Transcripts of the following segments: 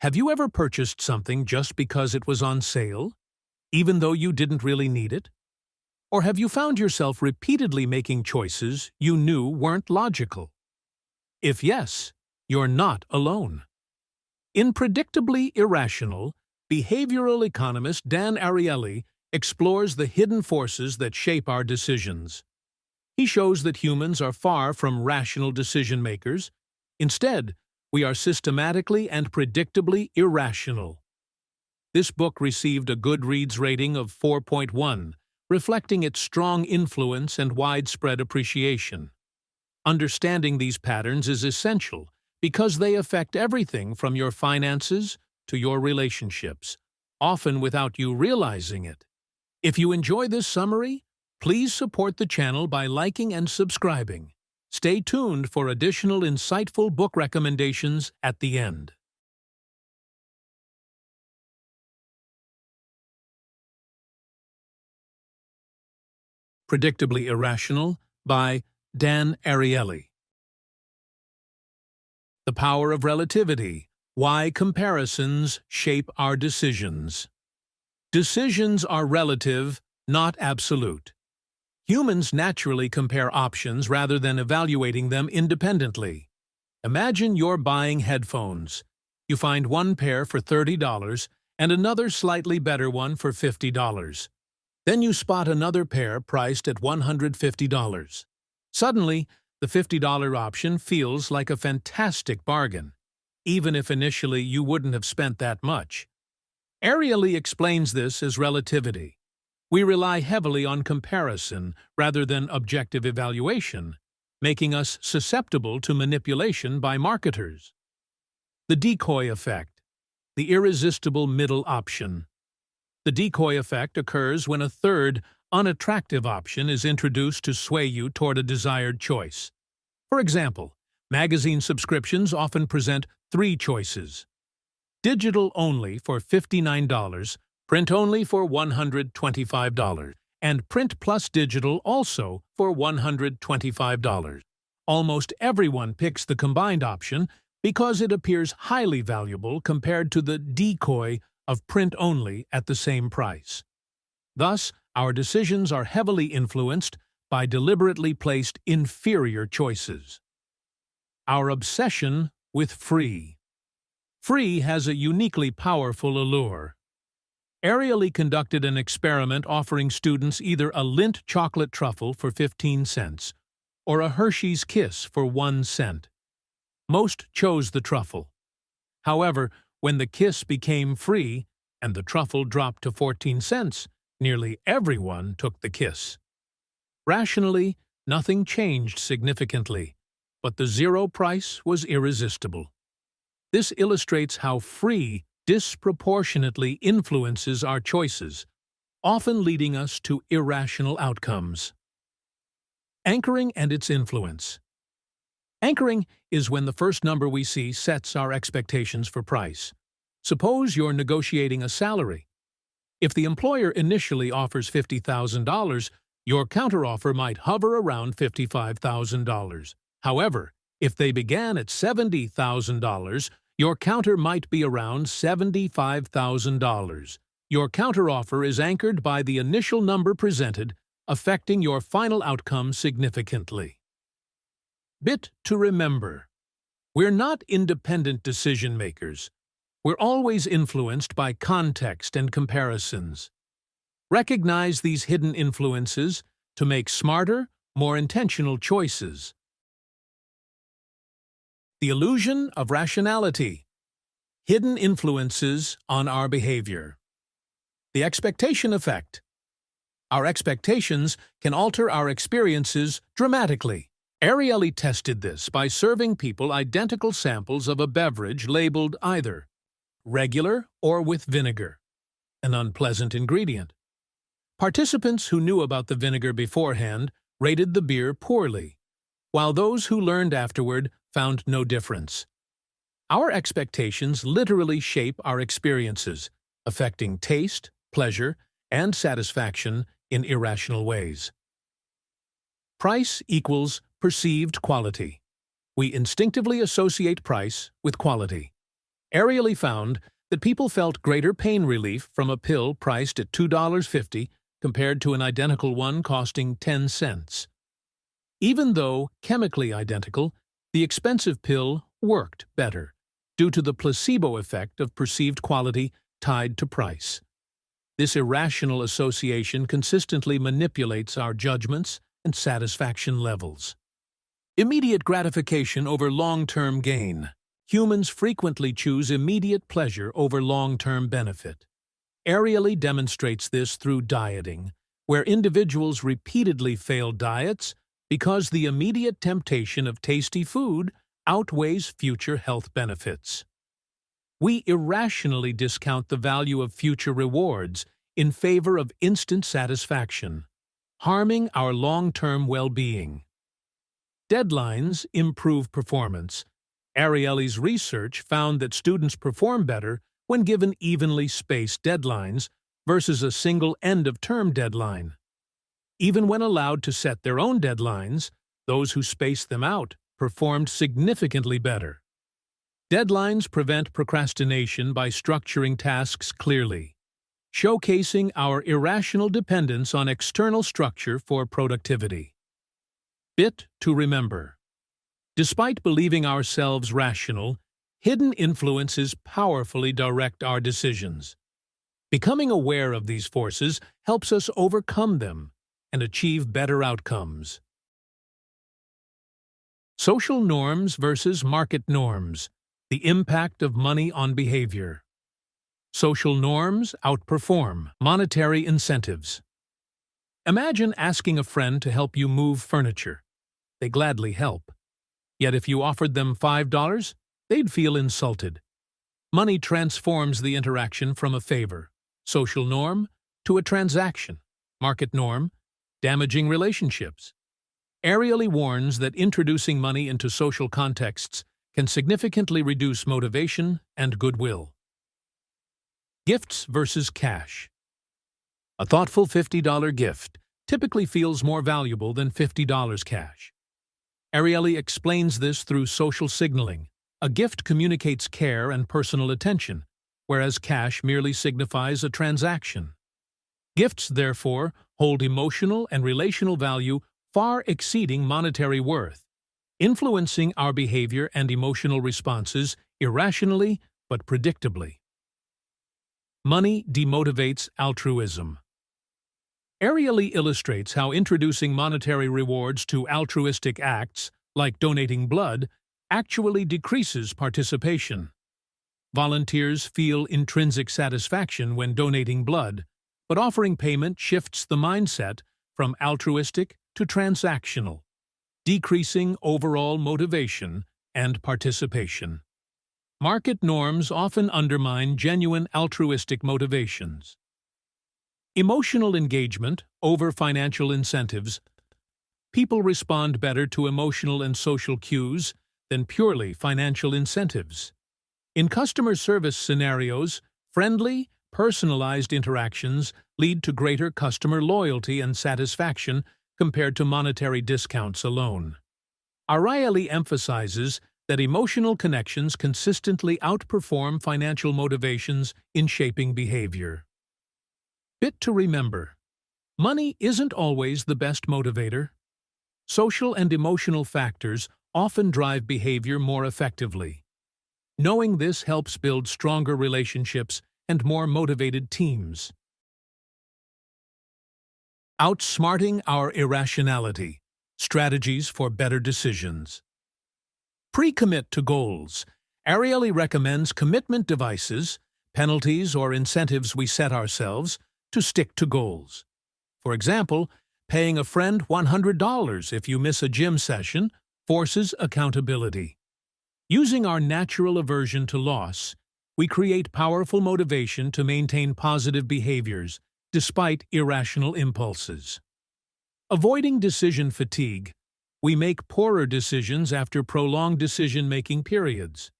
Have you ever purchased something just because it was on sale, even though you didn't really need it? Or have you found yourself repeatedly making choices you knew weren't logical? If yes, you're not alone. In Predictably Irrational, behavioral economist Dan Ariely explores the hidden forces that shape our decisions. He shows that humans are far from rational decision-makers. Instead, we are systematically and predictably irrational. This book received a Goodreads rating of 4.1, reflecting its strong influence and widespread appreciation. Understanding these patterns is essential because they affect everything from your finances to your relationships, often without you realizing it. If you enjoy this summary, please support the channel by liking and subscribing. Stay tuned for additional insightful book recommendations at the end. Predictably Irrational by Dan Ariely. The Power of Relativity: Why Comparisons Shape Our Decisions. Decisions are relative, not absolute. Humans naturally compare options rather than evaluating them independently. Imagine you're buying headphones. You find one pair for $30 and another slightly better one for $50. Then you spot another pair priced at $150. Suddenly, the $50 option feels like a fantastic bargain, even if initially you wouldn't have spent that much. Ariely explains this as relativity. We rely heavily on comparison rather than objective evaluation, making us susceptible to manipulation by marketers. The decoy effect, the irresistible middle option. The decoy effect occurs when a third, unattractive option is introduced to sway you toward a desired choice. For example, magazine subscriptions often present three choices: digital only for $59, print only for $125, and print plus digital also for $125. Almost everyone picks the combined option because it appears highly valuable compared to the decoy of print only at the same price. Thus, our decisions are heavily influenced by deliberately placed inferior choices. Our obsession with free. Free has a uniquely powerful allure. Ariely conducted an experiment offering students either a Lindt chocolate truffle for 15 cents or a Hershey's Kiss for 1 cent. Most chose the truffle. However, when the Kiss became free and the truffle dropped to 14 cents, nearly everyone took the Kiss. Rationally, nothing changed significantly, but the zero price was irresistible. This illustrates how free disproportionately influences our choices, often leading us to irrational outcomes. Anchoring and its influence. Anchoring is when the first number we see sets our expectations for price. Suppose you're negotiating a salary. If the employer initially offers $50,000, your counteroffer might hover around $55,000. However, if they began at $70,000, your counter might be around $75,000. Your counteroffer is anchored by the initial number presented, affecting your final outcome significantly. Bit to remember: we're not independent decision-makers. We're always influenced by context and comparisons. Recognize these hidden influences to make smarter, more intentional choices. The Illusion of Rationality: Hidden Influences on Our Behavior. The expectation effect. Our expectations can alter our experiences dramatically. Ariely tested this by serving people identical samples of a beverage labeled either regular or with vinegar, an unpleasant ingredient. Participants who knew about the vinegar beforehand rated the beer poorly, while those who learned afterward found no difference. Our expectations literally shape our experiences, affecting taste, pleasure, and satisfaction in irrational ways. Price equals perceived quality. We instinctively associate price with quality. Ariely found that people felt greater pain relief from a pill priced at $2.50 compared to an identical one costing 10 cents. Even though chemically identical, the expensive pill worked better due to the placebo effect of perceived quality tied to price. This irrational association consistently manipulates our judgments and satisfaction levels. Immediate gratification over long-term gain. Humans frequently choose immediate pleasure over long-term benefit. Ariely demonstrates this through dieting, where individuals repeatedly fail diets because the immediate temptation of tasty food outweighs future health benefits. We irrationally discount the value of future rewards in favor of instant satisfaction, harming our long-term well-being. Deadlines improve performance. Ariely's research found that students perform better when given evenly spaced deadlines versus a single end-of-term deadline. Even when allowed to set their own deadlines, those who spaced them out performed significantly better. Deadlines prevent procrastination by structuring tasks clearly, showcasing our irrational dependence on external structure for productivity. Bit to remember. Despite believing ourselves rational, hidden influences powerfully direct our decisions. Becoming aware of these forces helps us overcome them and achieve better outcomes. Social norms versus market norms. The impact of money on behavior. Social norms outperform monetary incentives. Imagine asking a friend to help you move furniture. They gladly help. Yet if you offered them $5, they'd feel insulted. Money transforms the interaction from a favor, social norm, to a transaction, market norm, damaging relationships. Ariely warns that introducing money into social contexts can significantly reduce motivation and goodwill. Gifts versus cash. A thoughtful $50 gift typically feels more valuable than $50 cash. Ariely explains this through social signaling. A gift communicates care and personal attention, whereas cash merely signifies a transaction. Gifts, therefore, hold emotional and relational value far exceeding monetary worth, influencing our behavior and emotional responses irrationally but predictably. Money demotivates altruism. Ariely illustrates how introducing monetary rewards to altruistic acts, like donating blood, actually decreases participation. Volunteers feel intrinsic satisfaction when donating blood, but offering payment shifts the mindset from altruistic to transactional, decreasing overall motivation and participation. Market norms often undermine genuine altruistic motivations. Emotional engagement over financial incentives. People respond better to emotional and social cues than purely financial incentives. In customer service scenarios, friendly, personalized interactions lead to greater customer loyalty and satisfaction compared to monetary discounts alone. Ariely emphasizes that emotional connections consistently outperform financial motivations in shaping behavior. Bit to remember. Money isn't always the best motivator. Social and emotional factors often drive behavior more effectively. Knowing this helps build stronger relationships and more motivated teams. Outsmarting our irrationality. Strategies for better decisions. Pre-commit to goals. Ariely recommends commitment devices, penalties or incentives we set ourselves to stick to goals. For example, paying a friend $100 if you miss a gym session forces accountability. Using our natural aversion to loss, we create powerful motivation to maintain positive behaviors despite irrational impulses. Avoiding decision fatigue. We make poorer decisions after prolonged decision-making periods.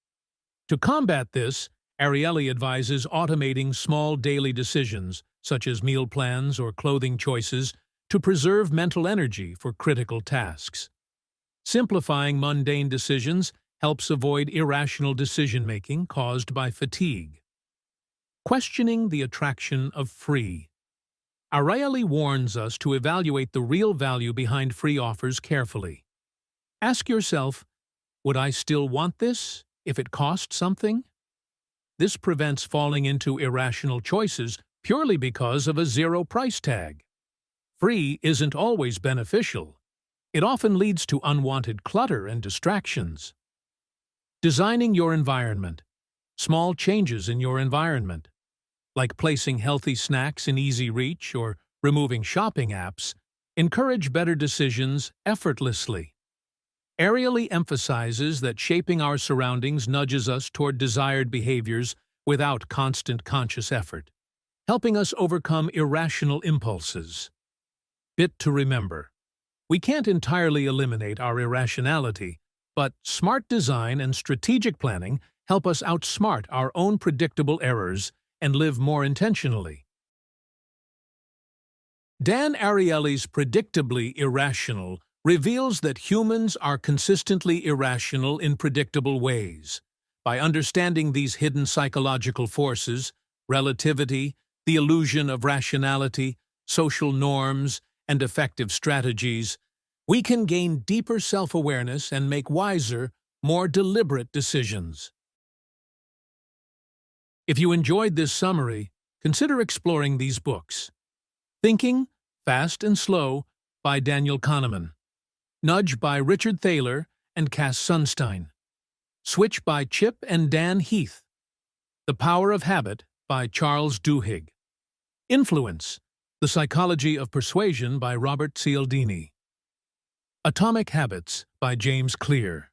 To combat this, Ariely advises automating small daily decisions, such as meal plans or clothing choices, to preserve mental energy for critical tasks. Simplifying mundane decisions helps avoid irrational decision-making caused by fatigue. Questioning the attraction of free. Ariely warns us to evaluate the real value behind free offers carefully. Ask yourself, would I still want this if it cost something? This prevents falling into irrational choices purely because of a zero price tag. Free isn't always beneficial. It often leads to unwanted clutter and distractions. Designing your environment. Small changes in your environment, like placing healthy snacks in easy reach or removing shopping apps, encourage better decisions effortlessly. Ariely emphasizes that shaping our surroundings nudges us toward desired behaviors without constant conscious effort, helping us overcome irrational impulses. Bit to remember. We can't entirely eliminate our irrationality, but smart design and strategic planning help us outsmart our own predictable errors and live more intentionally. Dan Ariely's Predictably Irrational reveals that humans are consistently irrational in predictable ways. By understanding these hidden psychological forces, relativity, the illusion of rationality, social norms, and effective strategies, we can gain deeper self-awareness and make wiser, more deliberate decisions. If you enjoyed this summary, consider exploring these books. Thinking, Fast and Slow by Daniel Kahneman. Nudge by Richard Thaler and Cass Sunstein. Switch by Chip and Dan Heath. The Power of Habit by Charles Duhigg. Influence, The Psychology of Persuasion by Robert Cialdini. Atomic Habits by James Clear.